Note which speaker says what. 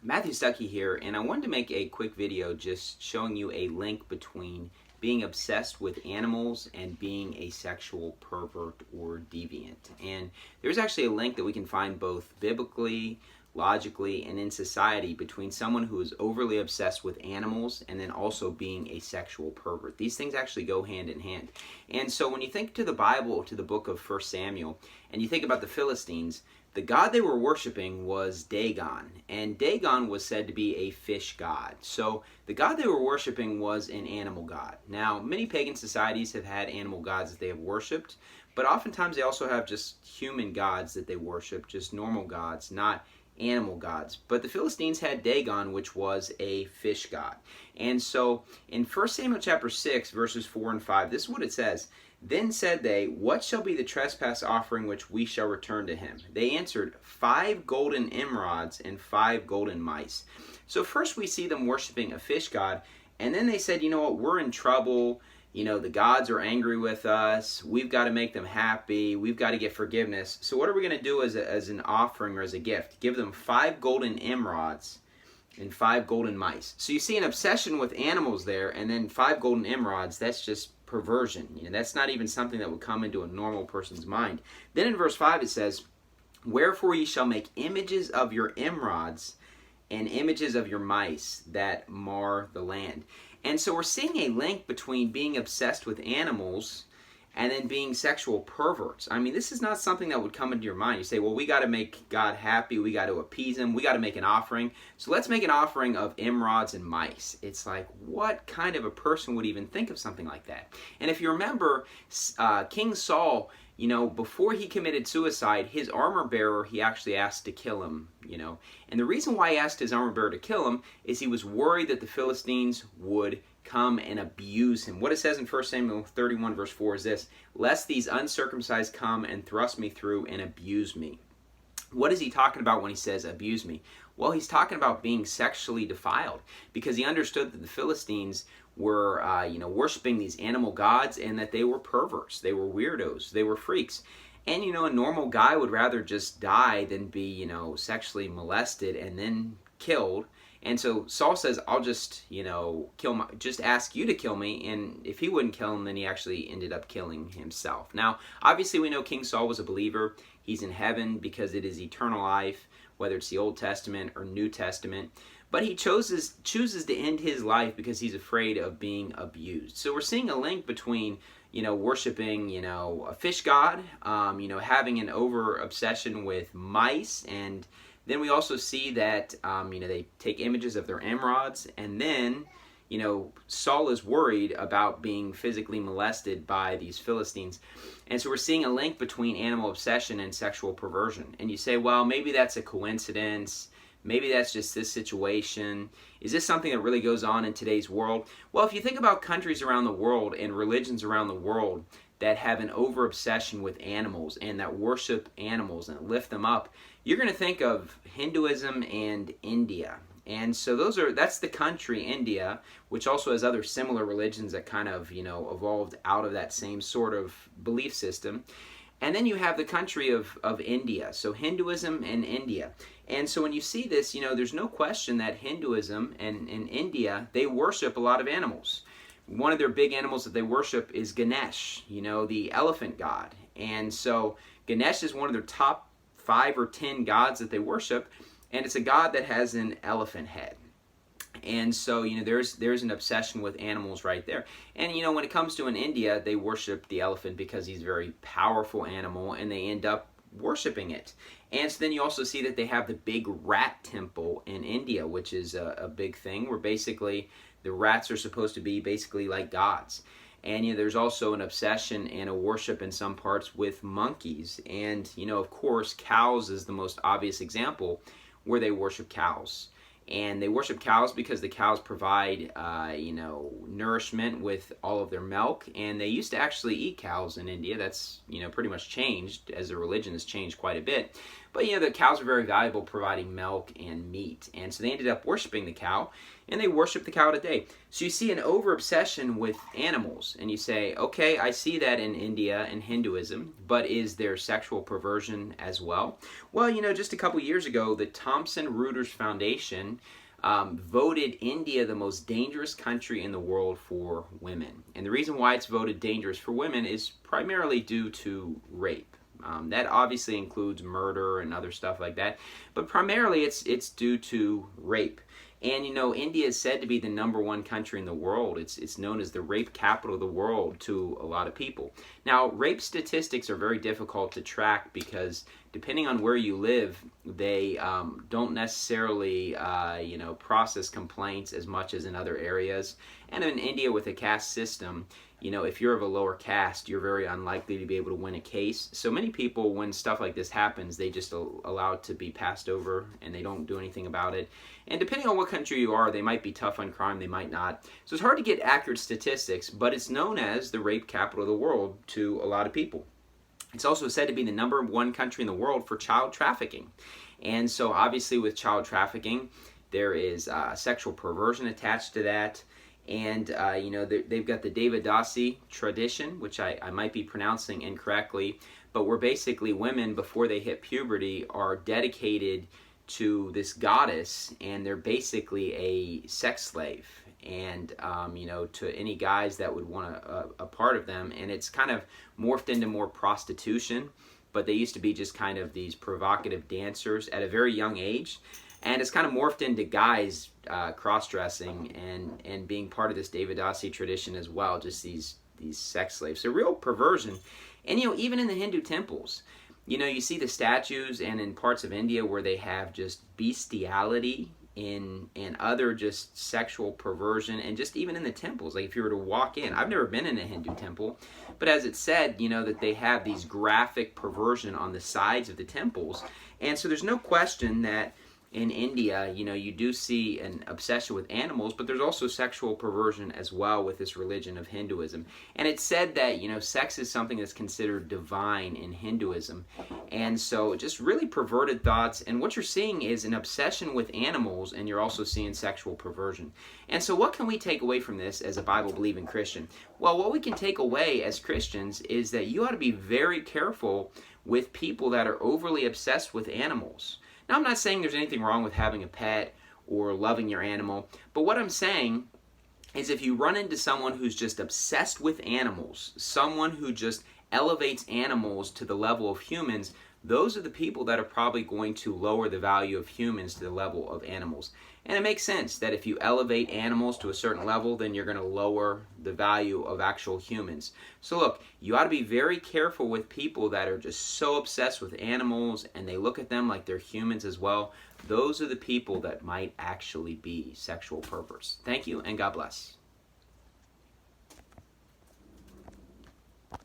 Speaker 1: Matthew Stuckey here, and I wanted to make a quick video just showing you a link between being obsessed with animals and being a sexual pervert or deviant. And there's actually a link that we can find both biblically, logically, and in society between someone who is overly obsessed with animals and then also being a sexual pervert. These things actually go hand in hand. And so when you think to the Bible, to the book of 1 Samuel, and you think about the Philistines, the god they were worshiping was Dagon, and Dagon was said to be a fish god. So the god they were worshiping was an animal god. Now, many pagan societies have had animal gods that they have worshipped, but oftentimes they also have just human gods that they worship, just normal gods, not animal gods. But the Philistines had Dagon, which was a fish god. And so in 1 Samuel chapter 6, verses 4 and 5, this is what it says. Then said they, What shall be the trespass offering which we shall return to him? They answered, 5 golden emerods and 5 golden mice. So first we see them worshiping a fish god, and then they said, you know what, we're in trouble. You know, the gods are angry with us. We've got to make them happy. We've got to get forgiveness. So what are we going to do as an offering or as a gift? Give them 5 golden emerods and 5 golden mice. So you see an obsession with animals there, and then 5 golden emerods. That's just perversion. You know, that's not even something that would come into a normal person's mind. Then in verse 5 it says, Wherefore ye shall make images of your emerods and images of your mice that mar the land. And so we're seeing a link between being obsessed with animals and then being sexual perverts. I mean, this is not something that would come into your mind. You say, well, we got to make God happy. We got to appease him. We got to make an offering. So let's make an offering of emerods and mice. It's like, what kind of a person would even think of something like that? And if you remember, King Saul, you know, before he committed suicide, his armor bearer, he actually asked to kill him, you know. And the reason why he asked his armor bearer to kill him is he was worried that the Philistines would come and abuse him. What it says in 1 Samuel 31 verse 4 is this, Lest these uncircumcised come and thrust me through and abuse me. What is he talking about when he says abuse me? Well, he's talking about being sexually defiled, because he understood that the Philistines were, worshiping these animal gods, and that they were perverts, they were weirdos, they were freaks. And, you know, a normal guy would rather just die than be, you know, sexually molested and then killed. And so Saul says, I'll just, just ask you to kill me. And if he wouldn't kill him, then he actually ended up killing himself. Now, obviously we know King Saul was a believer. He's in heaven because it is eternal life, whether it's the Old Testament or New Testament. But he chooses to end his life because he's afraid of being abused. So we're seeing a link between, worshiping, a fish god, having an over obsession with mice, and then we also see that, they take images of their emerods, and then, Saul is worried about being physically molested by these Philistines. And so we're seeing a link between animal obsession and sexual perversion. And you say, well, maybe that's a coincidence. Maybe that's just this situation. Is this something that really goes on in today's world? Well, if you think about countries around the world and religions around the world that have an over-obsession with animals and that worship animals and lift them up, you're going to think of Hinduism and India. And so that's the country, India, which also has other similar religions that kind of, evolved out of that same sort of belief system. And then you have the country of India, so Hinduism and India. And so when you see this, there's no question that Hinduism and in India, they worship a lot of animals. One of their big animals that they worship is Ganesh, the elephant god. And so Ganesh is one of their top 5 or 10 gods that they worship, and it's a god that has an elephant head. And so, there's an obsession with animals right there. And, when it comes to in India, they worship the elephant because he's a very powerful animal, and they end up worshiping it. And so then you also see that they have the big rat temple in India, which is a big thing, where basically the rats are supposed to be basically like gods. And there's also an obsession and a worship in some parts with monkeys. And, of course, cows is the most obvious example where they worship cows. And they worship cows because the cows provide, nourishment with all of their milk. And they used to actually eat cows in India. That's, pretty much changed as the religion has changed quite a bit. But the cows are very valuable, providing milk and meat. And so they ended up worshiping the cow, and they worship the cow today. So you see an over-obsession with animals, and you say, okay, I see that in India and Hinduism, but is there sexual perversion as well? Well, just a couple years ago, the Thomson Reuters Foundation voted India the most dangerous country in the world for women. And the reason why it's voted dangerous for women is primarily due to rape. That obviously includes murder and other stuff like that, but primarily it's due to rape. And India is said to be the #1 country in the world. It's known as the rape capital of the world to a lot of people. Now, rape statistics are very difficult to track because depending on where you live, they don't necessarily process complaints as much as in other areas. And in India, with a caste system, if you're of a lower caste, you're very unlikely to be able to win a case. So many people, when stuff like this happens, they just allow it to be passed over and they don't do anything about it. And depending on what country you are, they might be tough on crime, they might not. So it's hard to get accurate statistics, but it's known as the rape capital of the world to a lot of people. It's also said to be the #1 country in the world for child trafficking. And so obviously with child trafficking, there is sexual perversion attached to that. And, they've got the Devadasi tradition, which I might be pronouncing incorrectly, but where basically women, before they hit puberty, are dedicated to this goddess, and they're basically a sex slave. And, to any guys that would want a part of them. And it's kind of morphed into more prostitution, but they used to be just kind of these provocative dancers at a very young age. And it's kind of morphed into guys cross-dressing and being part of this Devadasi tradition as well, just these sex slaves. So real perversion. And, even in the Hindu temples, you see the statues and in parts of India where they have just bestiality and other just sexual perversion, and just even in the temples. Like if you were to walk in, I've never been in a Hindu temple, but as it said, that they have these graphic perversion on the sides of the temples. And so there's no question that in India, you do see an obsession with animals, but there's also sexual perversion as well with this religion of Hinduism. And it's said that, sex is something that's considered divine in Hinduism. And so just really perverted thoughts. And what you're seeing is an obsession with animals, and you're also seeing sexual perversion. And so what can we take away from this as a Bible-believing Christian? Well, what we can take away as Christians is that you ought to be very careful with people that are overly obsessed with animals. Now, I'm not saying there's anything wrong with having a pet or loving your animal, but what I'm saying is if you run into someone who's just obsessed with animals, someone who just elevates animals to the level of humans, those are the people that are probably going to lower the value of humans to the level of animals. And it makes sense that if you elevate animals to a certain level, then you're going to lower the value of actual humans. So look, you ought to be very careful with people that are just so obsessed with animals and they look at them like they're humans as well. Those are the people that might actually be sexual perverts. Thank you, and God bless.